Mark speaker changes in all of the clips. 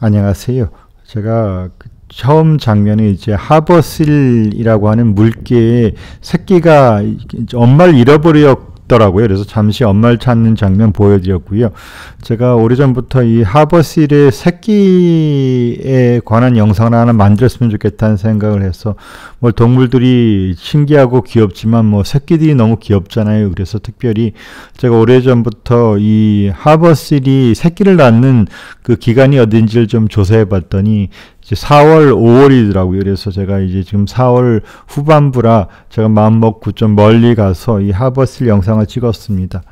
Speaker 1: 안녕하세요. 제가 처음 장면이 이제 하버실이라고 하는 물개의 새끼가 엄마를 잃어버렸더라고요. 그래서 잠시 엄마를 찾는 장면 보여드렸고요. 제가 오래전부터 이 하버실의 새끼에 관한 영상을 하나 만들었으면 좋겠다는 생각을 해서, 뭐 동물들이 신기하고 귀엽지만 뭐 새끼들이 너무 귀엽잖아요. 그래서 특별히 제가 오래전부터 이 하버실이 새끼를 낳는 그 기간이 어딘지를 좀 조사해 봤더니 이제 4월, 5월이더라고요. 그래서 제가 이제 지금 4월 후반부라 제가 마음 먹고 좀 멀리 가서 이 하버실 영상을 찍었습니다.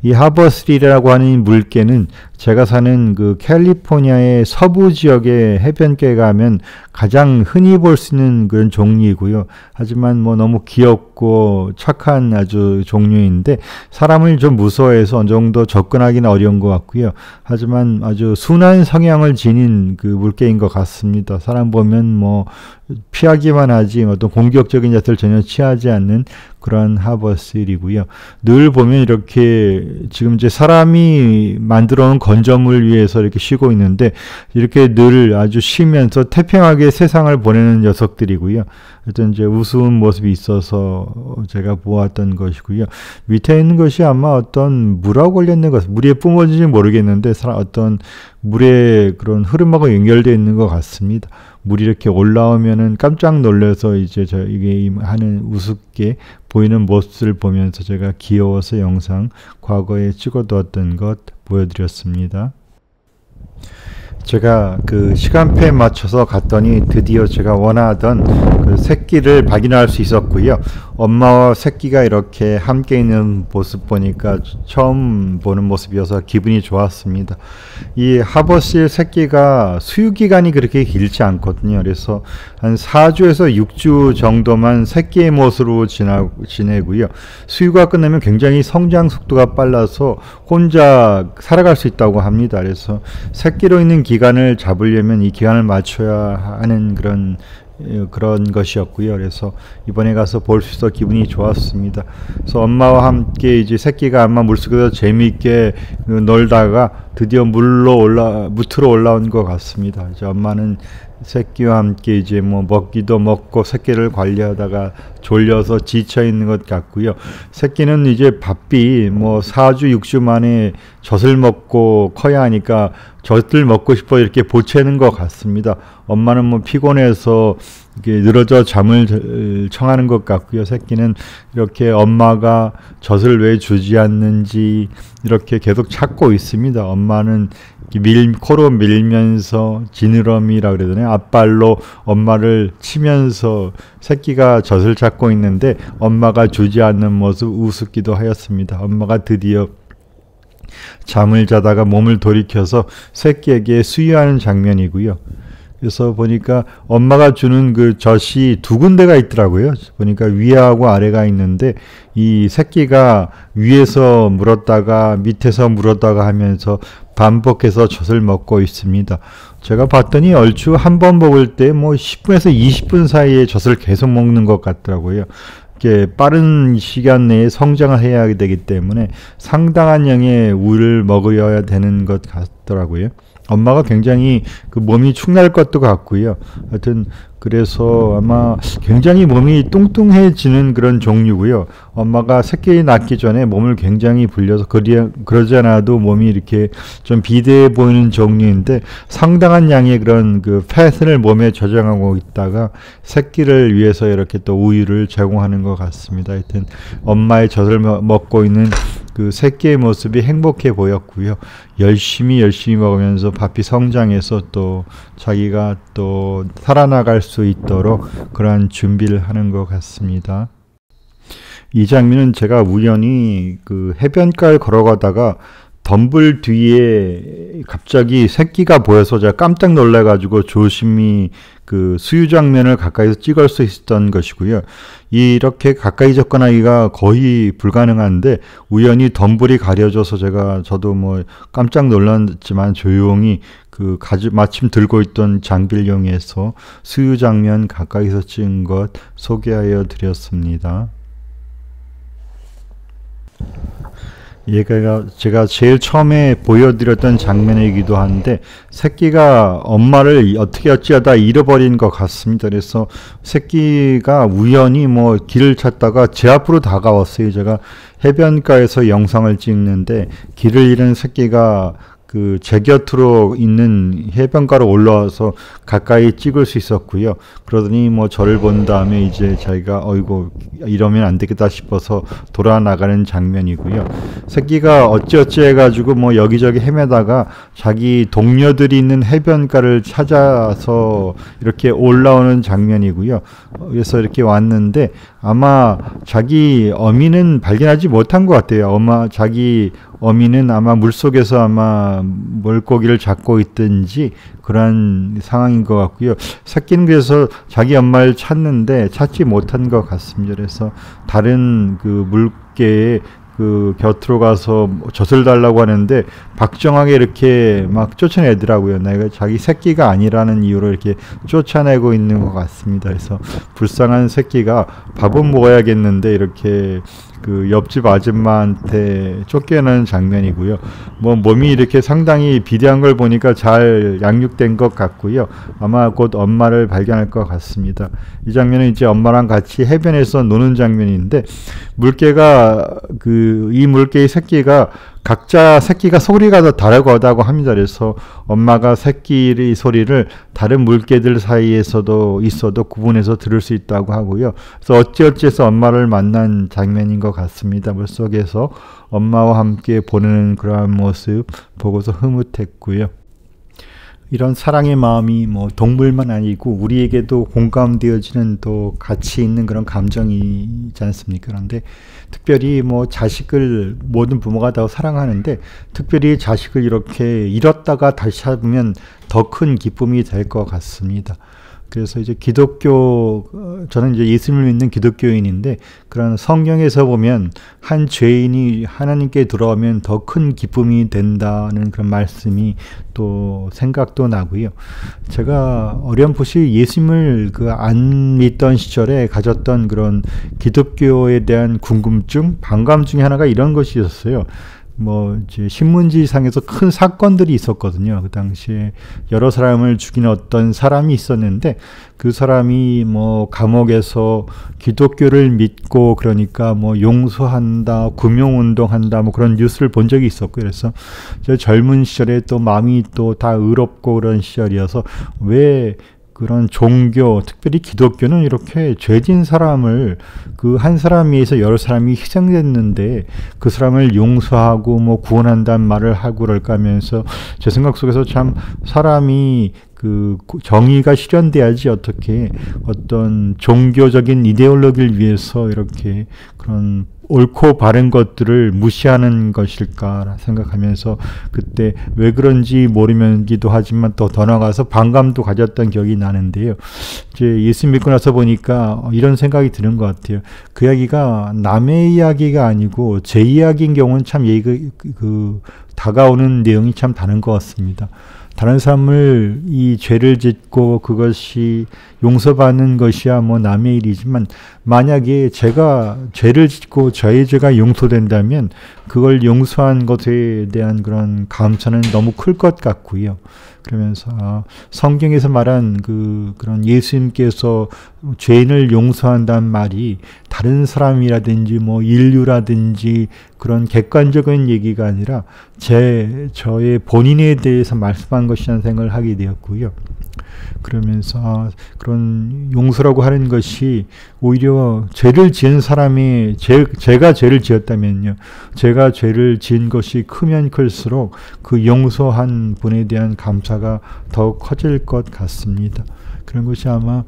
Speaker 1: 이 하버실이라고 하는 물개는 제가 사는 그 캘리포니아의 서부 지역의 해변가에 가면 가장 흔히 볼 수 있는 그런 종류이고요. 하지만 뭐 너무 귀엽고 착한 아주 종류인데 사람을 좀 무서워해서 어느 정도 접근하기는 어려운 것 같고요. 하지만 아주 순한 성향을 지닌 그 물개인 것 같습니다. 사람 보면 뭐 피하기만 하지 어떤 공격적인 자세를 전혀 취하지 않는 그런 하버실이고요. 늘 보면 이렇게 지금 이제 사람이 만들어 놓은 건조물 위에서 이렇게 쉬고 있는데 이렇게 늘 아주 쉬면서 태평하게 세상을 보내는 녀석들이고요. 하여튼 이제 우스운 모습이 있어서 제가 보았던 것이고요. 밑에 있는 것이 아마 어떤 물하고 관련된 것, 물에 뿜어진지 모르겠는데 어떤 물의 그런 흐름하고 연결되어 있는 것 같습니다. 물이 이렇게 올라오면은 깜짝 놀라서 이제 이게 하는 우습게 보이는 모습을 보면서 제가 귀여워서 영상 과거에 찍어두었던 것 보여드렸습니다. 제가 그 시간표에 맞춰서 갔더니 드디어 제가 원하던 그 새끼를 발견할 수 있었고요. 엄마와 새끼가 이렇게 함께 있는 모습 보니까 처음 보는 모습이어서 기분이 좋았습니다. 이 하버실 새끼가 수유기간이 그렇게 길지 않거든요. 그래서 한 4주에서 6주 정도만 새끼의 모습으로 지내고요. 수유가 끝나면 굉장히 성장 속도가 빨라서 혼자 살아갈 수 있다고 합니다. 그래서 새끼로 있는 기간을 잡으려면 이 기간을 맞춰야 하는 그런 것이었고요. 그래서 이번에 가서 볼 수 있어 기분이 좋았습니다. 그래서 엄마와 함께 이제 새끼가 아마 물속에서 재미있게 놀다가 드디어 무트로 올라온 것 같습니다. 이제 엄마는 새끼와 함께 이제 뭐 먹기도 먹고 새끼를 관리하다가 졸려서 지쳐 있는 것 같고요. 새끼는 이제 바삐 뭐 4주 6주 만에 젖을 먹고 커야 하니까 젖을 먹고 싶어 이렇게 보채는 것 같습니다. 엄마는 뭐 피곤해서 이렇게 늘어져 잠을 청하는 것 같고요. 새끼는 이렇게 엄마가 젖을 왜 주지 않는지 이렇게 계속 찾고 있습니다. 엄마는 코로 밀면서 지느러미라 그러잖아요. 앞발로 엄마를 치면서 새끼가 젖을 찾고 있는데 엄마가 주지 않는 모습 우습기도 하였습니다. 엄마가 드디어 잠을 자다가 몸을 돌이켜서 새끼에게 수유하는 장면이고요. 그래서 보니까 엄마가 주는 그 젖이 두 군데가 있더라고요. 보니까 위하고 아래가 있는데 이 새끼가 위에서 물었다가 밑에서 물었다가 하면서 반복해서 젖을 먹고 있습니다. 제가 봤더니 얼추 한 번 먹을 때 뭐 10분에서 20분 사이에 젖을 계속 먹는 것 같더라고요. 이렇게 빠른 시간 내에 성장을 해야 되기 때문에 상당한 양의 우유를 먹어야 되는 것 같더라고요. 엄마가 굉장히 그 몸이 축날 것도 같고요. 하여튼 그래서 아마 굉장히 몸이 뚱뚱해지는 그런 종류고요. 엄마가 새끼 낳기 전에 몸을 굉장히 불려서 그러지 않아도 몸이 이렇게 좀 비대해 보이는 종류인데 상당한 양의 그런 그 팻을 몸에 저장하고 있다가 새끼를 위해서 이렇게 또 우유를 제공하는 것 같습니다. 하여튼 엄마의 젖을 먹고 있는 그 새끼의 모습이 행복해 보였고요. 열심히 먹으면서 바삐 성장해서 또 자기가 또 살아나갈 수 있도록 그러한 준비를 하는 것 같습니다. 이 장면은 제가 우연히 그 해변가를 걸어가다가 덤불 뒤에 갑자기 새끼가 보여서 제가 깜짝 놀라가지고 조심히 그 수유 장면을 가까이서 찍을 수 있었던 것이고요. 이렇게 가까이 접근하기가 거의 불가능한데 우연히 덤불이 가려져서 저도 뭐 깜짝 놀랐지만 조용히 마침 들고 있던 장비를 이용해서 수유 장면 가까이서 찍은 것 소개하여 드렸습니다. 얘가 제가 제일 처음에 보여드렸던 장면이기도 한데 새끼가 엄마를 어떻게 어찌하다 잃어버린 것 같습니다. 그래서 새끼가 우연히 뭐 길을 찾다가 제 앞으로 다가왔어요. 제가 해변가에서 영상을 찍는데 길을 잃은 새끼가 그 제 곁으로 있는 해변가로 올라와서 가까이 찍을 수 있었고요. 그러더니 뭐 저를 본 다음에 이제 자기가 어이구 이러면 안 되겠다 싶어서 돌아 나가는 장면이고요. 새끼가 어찌어찌 해가지고 뭐 여기저기 헤매다가 자기 동료들이 있는 해변가를 찾아서 이렇게 올라오는 장면이고요. 그래서 이렇게 왔는데 아마 자기 어미는 발견하지 못한 것 같아요. 자기 어미는 아마 물속에서 아마 물고기를 잡고 있든지 그런 상황인 것 같고요. 새끼는 그래서 자기 엄마를 찾는데 찾지 못한 것 같습니다. 그래서 다른 그 물개의 그 곁으로 가서 젖을 달라고 하는데 박정하게 이렇게 막 쫓아내더라고요. 내가 자기 새끼가 아니라는 이유로 이렇게 쫓아내고 있는 것 같습니다. 그래서 불쌍한 새끼가 밥은 먹어야겠는데 이렇게 그 옆집 아줌마한테 쫓겨나는 장면이고요. 뭐 몸이 이렇게 상당히 비대한 걸 보니까 잘 양육된 것 같고요. 아마 곧 엄마를 발견할 것 같습니다. 이 장면은 이제 엄마랑 같이 해변에서 노는 장면인데 물개가 이 물개의 새끼가 각자 새끼가 소리가 더 다르다고 합니다. 그래서 엄마가 새끼의 소리를 다른 물개들 사이에서도 있어도 구분해서 들을 수 있다고 하고요. 그래서 어찌어찌해서 엄마를 만난 장면인 것 같습니다. 물속에서 엄마와 함께 보내는 그러한 모습 보고서 흐뭇했고요. 이런 사랑의 마음이 뭐 동물만 아니고 우리에게도 공감되어지는 또 가치 있는 그런 감정이지 않습니까? 그런데 특별히 뭐 자식을 모든 부모가 다 사랑하는데 특별히 자식을 이렇게 잃었다가 다시 찾으면 더 큰 기쁨이 될 것 같습니다. 그래서 이제 저는 이제 예수님을 믿는 기독교인인데 그런 성경에서 보면 한 죄인이 하나님께 돌아오면 더 큰 기쁨이 된다는 그런 말씀이 또 생각도 나고요. 제가 어렴풋이 예수님을 안 믿던 시절에 가졌던 그런 기독교에 대한 궁금증, 반감 중에 하나가 이런 것이었어요. 뭐 이제 신문지상에서 큰 사건들이 있었거든요. 그 당시에 여러 사람을 죽인 어떤 사람이 있었는데 그 사람이 뭐 감옥에서 기독교를 믿고 그러니까 뭐 용서한다, 구명운동한다 뭐 그런 뉴스를 본 적이 있었고요. 그래서 저 젊은 시절에 또 마음이 또 다 의롭고 그런 시절이어서 왜 그런 종교, 특별히 기독교는 이렇게 죄진 사람을 그 한 사람에 의해서 여러 사람이 희생됐는데 그 사람을 용서하고 뭐 구원한다는 말을 하고 그럴까 하면서 제 생각 속에서 참 사람이 그 정의가 실현돼야지 어떻게 어떤 종교적인 이데올로기를 위해서 이렇게 그런 옳고 바른 것들을 무시하는 것일까 생각하면서 그때 왜 그런지 모르면기도 하지만 또 더 나가서 반감도 가졌던 기억이 나는데요. 이제 예수 믿고 나서 보니까 이런 생각이 드는 것 같아요. 그 이야기가 남의 이야기가 아니고 제 이야기인 경우는 참 다가오는 내용이 참 다른 것 같습니다. 다른 사람을 이 죄를 짓고 그것이 용서받는 것이야 뭐 남의 일이지만 만약에 제가 죄를 짓고 저의 죄가 용서된다면 그걸 용서한 것에 대한 그런 감사는 너무 클 것 같고요. 그러면서 성경에서 말한 그런 예수님께서 죄인을 용서한다는 말이 다른 사람이라든지 뭐 인류라든지 그런 객관적인 얘기가 아니라 저의 본인에 대해서 말씀한 것이라는 생각을 하게 되었고요. 그러면서 그런 용서라고 하는 것이 오히려 죄를 지은 사람이 제가 죄를 지었다면요. 제가 죄를 지은 것이 크면 클수록 그 용서한 분에 대한 감사가 더 커질 것 같습니다. 그런 것이 아마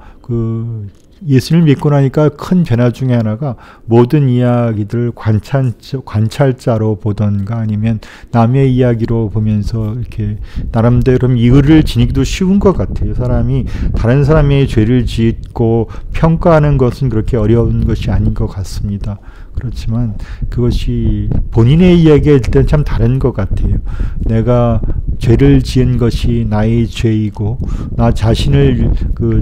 Speaker 1: 예수를 믿고 나니까 큰 변화 중에 하나가 모든 이야기들 관찰자로 보던가 아니면 남의 이야기로 보면서 이렇게 나름대로 이의를 지니기도 쉬운 것 같아요. 사람이 다른 사람의 죄를 짓고 평가하는 것은 그렇게 어려운 것이 아닌 것 같습니다. 그렇지만 그것이 본인의 이야기일 땐 참 다른 것 같아요. 내가 죄를 지은 것이 나의 죄이고 나 자신을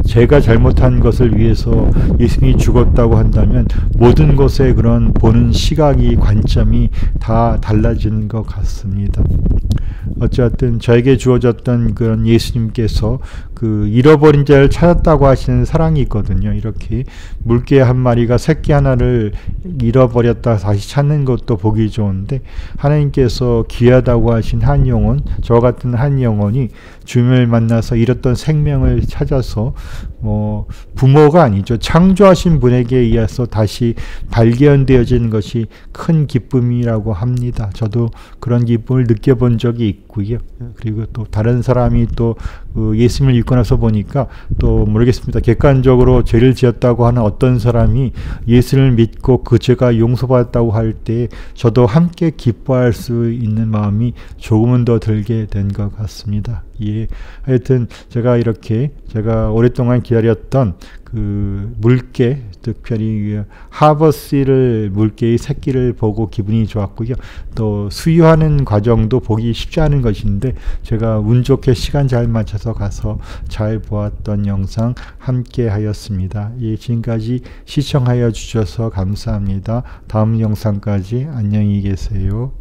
Speaker 1: 제가 잘못한 것을 위해서 예수님이 죽었다고 한다면 모든 것에 그런 보는 시각이 관점이 다 달라지는 것 같습니다. 어쨌든 저에게 주어졌던 그런 예수님께서 잃어버린 자를 찾았다고 하시는 사랑이 있거든요. 이렇게 물개 한 마리가 새끼 하나를 잃어버렸다 다시 찾는 것도 보기 좋은데 하나님께서 귀하다고 하신 한 영혼, 저 같은 한 영혼이 주님을 만나서 잃었던 생명을 찾아서 부모가 아니죠. 창조하신 분에게 의해서 다시 발견되어지는 것이 큰 기쁨이라고 합니다. 저도 그런 기쁨을 느껴본 적이 있고요. 그리고 또 다른 사람이 또 예수님을 믿고 나서 보니까 또 모르겠습니다. 객관적으로 죄를 지었다고 하는 어떤 사람이 예수를 믿고 그 죄가 용서받았다고 할 때 저도 함께 기뻐할 수 있는 마음이 조금은 더 들게 된 것 같습니다. 예, 하여튼 제가 오랫동안 기다렸던 물개, 특별히 하버씨를 물개의 새끼를 보고 기분이 좋았고요. 또 수유하는 과정도 보기 쉽지 않은 것인데 제가 운 좋게 시간 잘 맞춰서 가서 잘 보았던 영상 함께 하였습니다. 예, 지금까지 시청하여 주셔서 감사합니다. 다음 영상까지 안녕히 계세요.